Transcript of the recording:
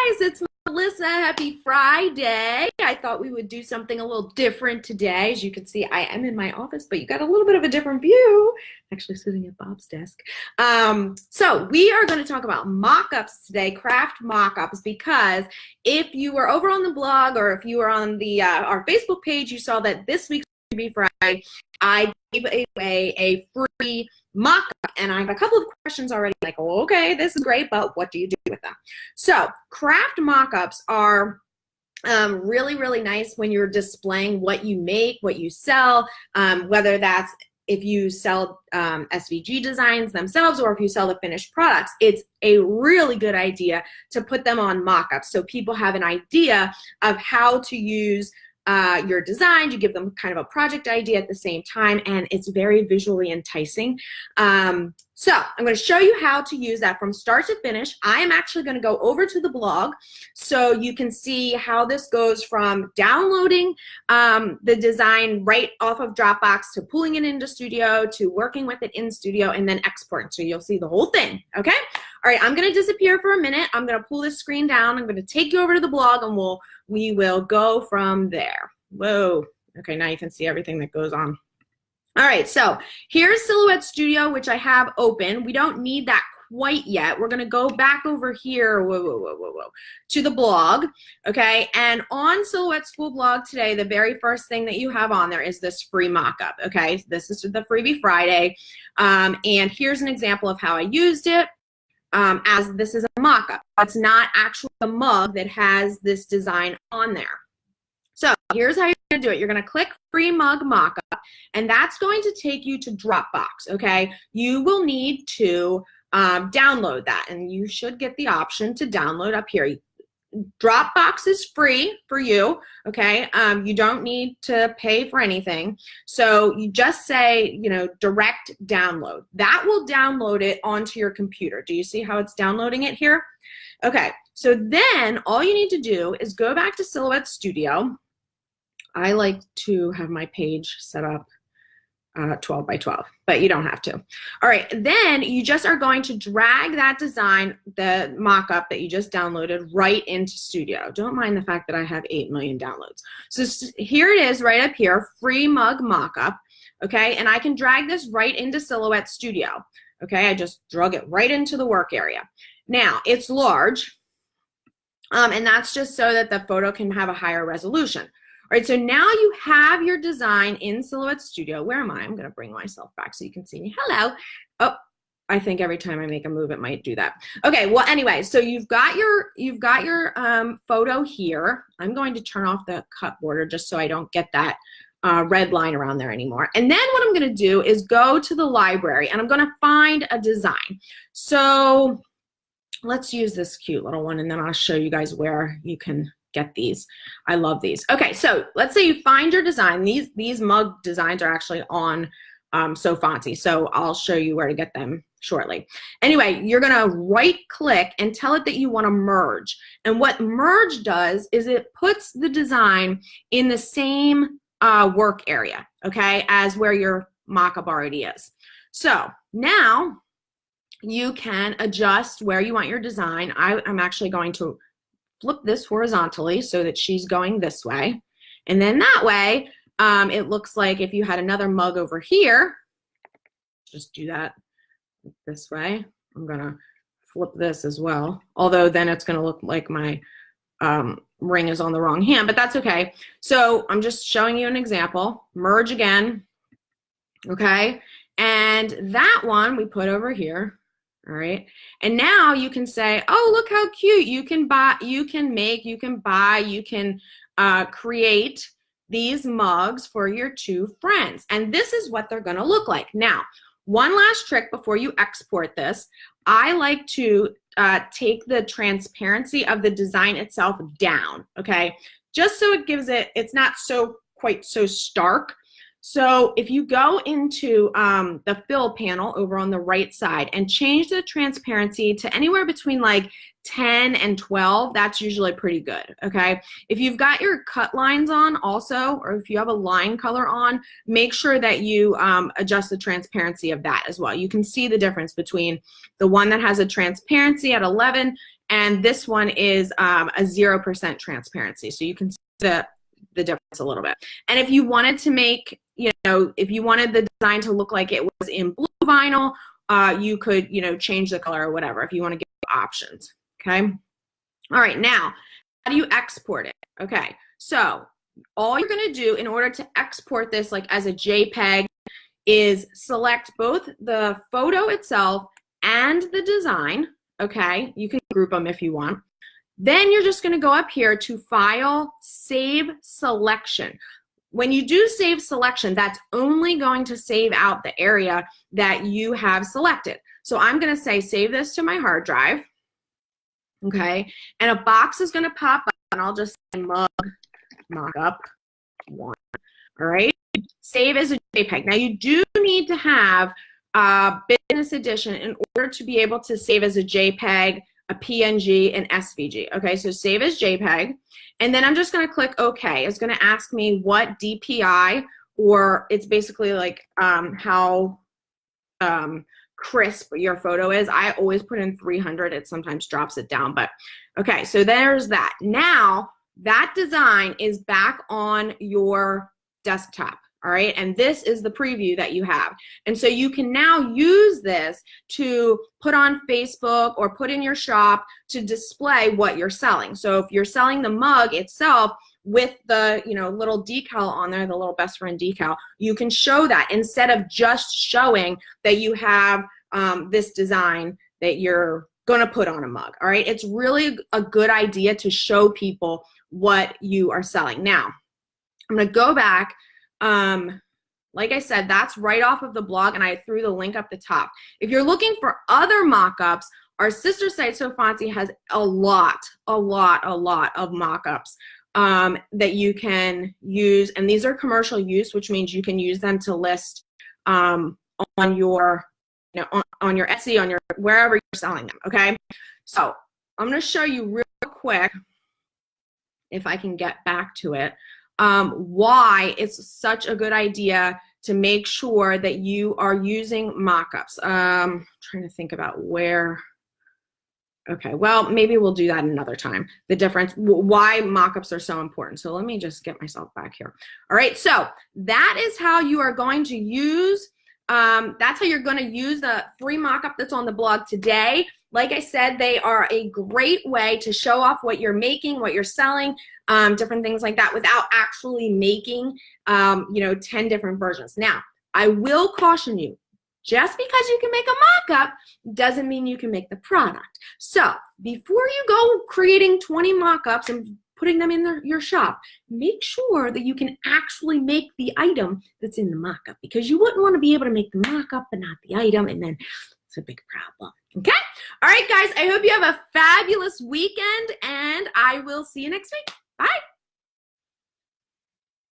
guys, it's Melissa. Happy Friday. I thought we would do something a little different today. As you can see, I am in my office, but you got a little bit of a different view. Actually sitting at Bob's desk. So we are going to talk about mock-ups today, craft mock-ups, because if you were over on the blog or if you were on the our Facebook page, you saw that this week's Freebie Friday, I gave away a free mock-up, and I have a couple of questions already, like, oh, okay, this is great, but what do you do with them? So craft mock-ups are really, really nice when you're displaying what you make, what you sell, whether that's if you sell SVG designs themselves or if you sell the finished products. It's a really good idea to put them on mock-ups so people have an idea of how to use your design. You give them kind of a project idea at the same time, and it's very visually enticing. So I'm going to show you how to use that from start to finish. I am actually going to go over to the blog so you can see how this goes from downloading the design right off of Dropbox to pulling it into Studio to working with it in Studio and then exporting. So you'll see the whole thing, okay? All right, I'm going to disappear for a minute. I'm going to pull this screen down. I'm going to take you over to the blog, and we will go from there. Whoa. Okay, now you can see everything that goes on. All right, so here's Silhouette Studio, which I have open. We don't need that quite yet. We're going to go back over here, to the blog, okay? And on Silhouette School blog today, the very first thing that you have on there is this free mock-up, okay? This is the Freebie Friday, and here's an example of how I used it. As this is a mock-up. It's not actually a mug that has this design on there. So here's how you're going to do it. You're going to click free mug mock-up, and that's going to take you to Dropbox, okay? You will need to download that, and you should get the option to download up here. Dropbox is free for you, okay? You don't need to pay for anything. So you just say, you know, direct download. That will download it onto your computer. Do you see how it's downloading it here? Okay, so then all you need to do is go back to Silhouette Studio. I like to have my page set up 12 by 12, but you don't have to. All right, then you just are going to drag that design, the mock-up that you just downloaded, right into Studio. Don't mind the fact that I have 8 million downloads. So here it is right up here, free mug mock-up, okay? And I can drag this right into Silhouette Studio, okay? I just drug it right into the work area. Now, it's large, and that's just so that the photo can have a higher resolution. All right, so now you have your design in Silhouette Studio. Where am I? I'm going to bring myself back so you can see me. Hello. Oh, I think every time I make a move, it might do that. Okay, well, anyway, so you've got your photo here. I'm going to turn off the cut border just so I don't get that red line around there anymore. And then what I'm going to do is go to the library, and I'm going to find a design. So let's use this cute little one, and then I'll show you guys where you can get these. I love these. Okay, so let's say you find your design. These mug designs are actually on So Fancy, so I'll show you where to get them shortly. Anyway, you're gonna right click and tell it that you want to merge. And what merge does is it puts the design in the same work area, okay, as where your mock-up already is. So now you can adjust where you want your design. I'm actually going to flip this horizontally so that she's going this way. And then that way, it looks like if you had another mug over here, just do that this way. I'm gonna flip this as well. Although then it's gonna look like my ring is on the wrong hand, but that's okay. So I'm just showing you an example. Merge again, okay? And that one we put over here. All right, and now you can say, oh, look how cute. You can buy, you can make, you can buy, you can create these mugs for your two friends. And this is what they're gonna look like. Now, one last trick before you export this, I like to take the transparency of the design itself down, okay? Just so it gives it, it's not so quite so stark. So if you go into the fill panel over on the right side and change the transparency to anywhere between like 10 and 12, that's usually pretty good, okay? If you've got your cut lines on also, or if you have a line color on, make sure that you adjust the transparency of that as well. You can see the difference between the one that has a transparency at 11 and this one is a 0% transparency. So you can see the difference a little bit. And if you wanted to make, if you wanted the design to look like it was in blue vinyl, you could, change the color or whatever if you want to give options, okay? All right, now, how do you export it? Okay, so all you're gonna do in order to export this like as a JPEG is select both the photo itself and the design, okay? You can group them if you want. Then you're just gonna go up here to File, Save Selection. When you do save selection, that's only going to save out the area that you have selected. So I'm gonna say save this to my hard drive, okay? And a box is gonna pop up and I'll just say mug mockup 1, all right? Save as a JPEG. Now you do need to have Business Edition in order to be able to save as a JPEG, a PNG, and SVG. Okay, so save as JPEG, and then I'm just going to click OK. It's going to ask me what DPI, or it's basically like how crisp your photo is. I always put in 300. It sometimes drops it down, but okay, so there's that. Now that design is back on your desktop. All right, and this is the preview that you have. And so you can now use this to put on Facebook or put in your shop to display what you're selling. So if you're selling the mug itself with the little decal on there, the little best friend decal, you can show that instead of just showing that you have this design that you're gonna put on a mug. All right, it's really a good idea to show people what you are selling. Now, I'm gonna go back. Like I said, that's right off of the blog, and I threw the link up the top. If you're looking for other mock-ups, our sister site, So Fancy, has a lot of mock-ups that you can use, and these are commercial use, which means you can use them to list on your, on your Etsy, on your wherever you're selling them. Okay, so I'm going to show you real quick, if I can get back to it, why it's such a good idea to make sure that you are using mock-ups. Trying to think about where. Okay, well, maybe we'll do that another time. The difference, why mock-ups are so important. So let me just get myself back here. All right, so that is how you are going to use, that's how you're going to use the free mock-up that's on the blog today. Like I said, they are a great way to show off what you're making, what you're selling, different things like that without actually making, 10 different versions. Now, I will caution you, just because you can make a mock-up doesn't mean you can make the product. So before you go creating 20 mock-ups and putting them in your shop, make sure that you can actually make the item that's in the mock-up, because you wouldn't want to be able to make the mock-up but not the item, and then it's a big problem. Okay? All right, guys, I hope you have a fabulous weekend, and I will see you next week. Bye.